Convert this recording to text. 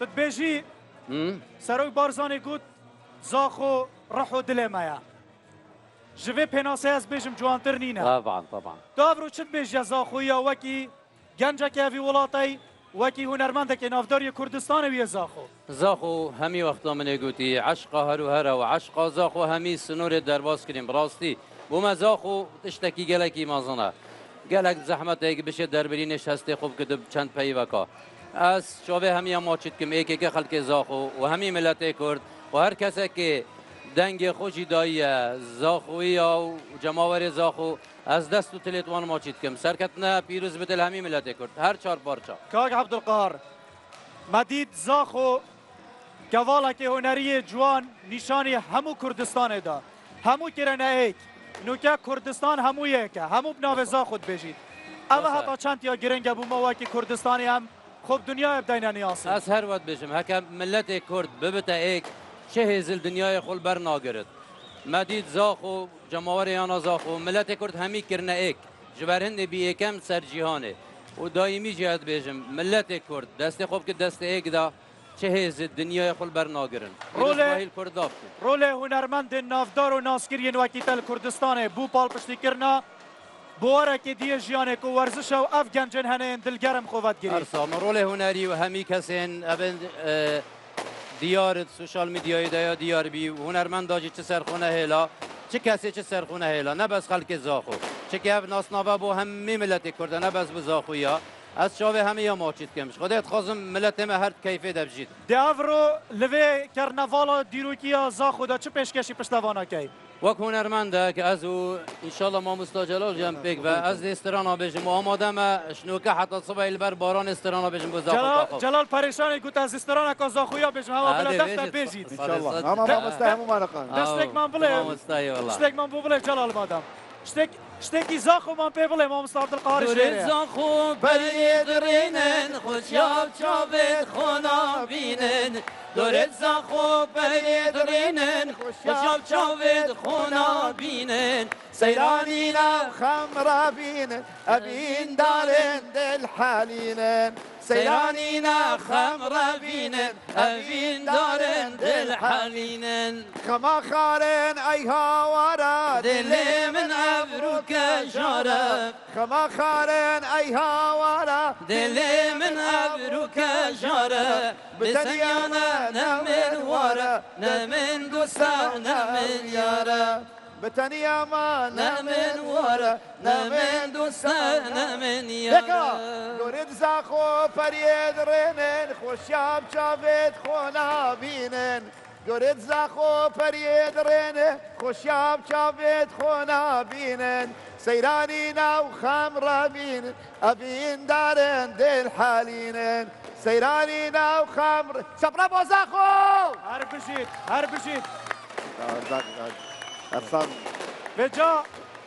تتبيجي سروي بارزاني قوت زاخو رحو دلمايا جوي بيناسياس بيجم جوانتر نينا طبعا دافرو چت بيجي زاخو يا وكي گنجا كافي ولاتي وكي هنرمندك نافداري كردستان ويا زاخو همي وقتا من قوتي عشقه هرو هرا وعشقه زاخو همي سنور درباس كريم براستي وما زاخو تشتكي گلكي مازنا گلك زحمت ايك بشه دربرينش هسته خوب كدب چند پي وكا از شوه همي ماچت كم ايك خلق زاخو وهمي ملت كرد وهر کسا که دنگ خوشی دایی زاخوی و جماور زاخو از دست و تلیتوان ماچید کم سرکتنا پیروز بدل همی ملت کرد هر چار پارچا کاغ عبدالقهار مدید زاخو گوالا که هنری جوان نشانی همو کردستان دا همو کرنه ایک نوکه کردستان همو یکه همو بناو زاخود بجید اما حتی چند یا گرنگ بو مواکی کردستانی هم خوب دنیا بدین نیاسی از هر وقت بشم هکا ملت کرد ببتا ایک چه هزل دنیای خل بر ناگرد مدید زاخو جماور یانا زاخو ملت کرد همی کرنه ایک جبرهند بی ایکم سر جیهانه و دائمی جهت بیجم ملت کرد دست خوب که دست ایک دا چه هزل دنیای خل بر ناگرن رول هنرمند نافدار و ناسکرین وکیتل کردستانه بو پال پشتی کرنا بواره که دیه جیانه که ورزش و اف گنجن هنه دلگرم خوبت گیری ارسام رول هنری و همی کسین ابن دیار سوشال میدیای دایا دیار بی هنرمند داجی چه سرخونه هیلا چه کسی چه سرخونه هیلا نه بس خلق زاخو چه که اف ناسنابه بو همی ملت کرده نه بس بزاخویا از شاوه همه یا ماچید کمش خودت خواستم ملت همه هر کیفه دبجید دیافرو لوی کرنوالا دیروکیا زاخو دا چه پیشکشی پشتوانا کی وک هنرمنده که از او انشالله ما مستاجلال جمع بگ و از استرانا بجم و آماده ما شنوکه حتی صبح البر باران استرانا بجم بزاخو جلال پریشانی گوت از استرانا که زاخویا بجم هوا بلا دفتر بجید انشالله ما مستهم ما نقان دستك من بله دستك من بله جلال مادام شتێکی زاخۆمان پێ بڵێ مامۆستا عەبدولقاهار شێرێ زاخۆ بەرێدڕێنن خۆشیاب چاوێت خۆ نابینن دۆرێت زاخۆ بەرێدڕێنن خۆشیاب چاوێت خۆ نابینن سەیرانی ناو خەمڕابینن ئەبین دارێن دڵحالینن سەیرانی ناو خەمڕابینن ئەبین دارێن دڵحالینن خەما خارێن ئەی هاوارە دلێ من ئەبروکە ژارە خەما خارێن ئەی هاوارە دلێ من ئەبروکە ژارە بتەنیانە نەمن وارە نەمن دوستە نەمن یارە بتەنیاما نەمن وارە نەمن دوستە نەمن یارە گورید زاخۆ پەریێدڕێنن خۆشیاب چاوێت خۆ نابینن گورید زاخۆ پەریێدڕێنن خۆشیاب چاوێت خۆ نابینن سەیرانی ناو خەمڕابینن ئەبین دارن دڵحالینن سەیرانی ناو خەمڕ چەپرە بۆ زاخۆ هەر بژیت أرسام بجا